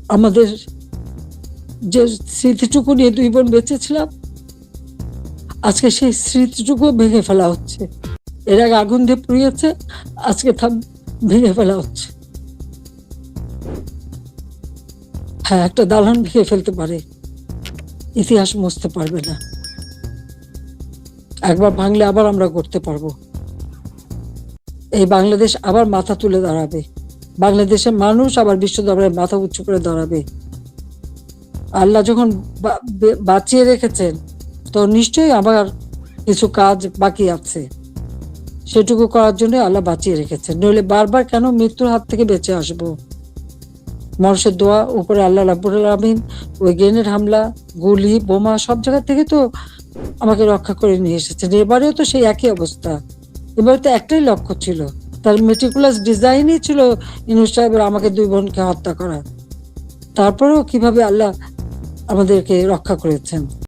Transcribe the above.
আমাদের যে স্মৃতিটুকু নিয়ে দুই বোন বেঁচেছিলাম, আজকে সেই স্মৃতিটুকু ভেঙে ফেলা হচ্ছে। এর আগে আগুন দিয়ে পুড়িয়েছে, আজকে তা ভেঙে ফেলা হচ্ছে। হ্যাঁ, একটা দালান ভেঙে ফেলতে পারে, ইতিহাস মুছতে পারবে না। একবার ভাঙলে আবার আমরা করতে পারবো। এই বাংলাদেশ আবার মাথা তুলে দাঁড়াবে। বাংলাদেশের মানুষ আবার বিশ্ব দরবারে মাথা উঁচু করে দাঁড়াবে। আল্লাহ যখন বাঁচিয়ে রেখেছেন, তো নিশ্চয়ই আমার কিছু কাজ বাকি আছে, সেটুকু করার জন্য আল্লাহ বাঁচিয়ে রেখেছেন। নইলে বারবার কেন মৃত্যুর হাত থেকে বেঁচে আসবো? মানুষের দোয়া, উপরে আল্লাহ রাব্বুল আলামিন ওই গ্রেনেড হামলা, গুলি, বোমা সব জায়গা থেকে তো আমাকে রক্ষা করে নিয়ে এসেছেন। এবারেও তো সেই একই অবস্থা। এবারে তো একটাই লক্ষ্য ছিল, তার মেটিকুলাস ডিজাইনই ছিল ইউনূস সাহেবের আমাকে দুই বোনকে হত্যা করা। তারপরেও কিভাবে আল্লাহ আমাদেরকে রক্ষা করেছেন।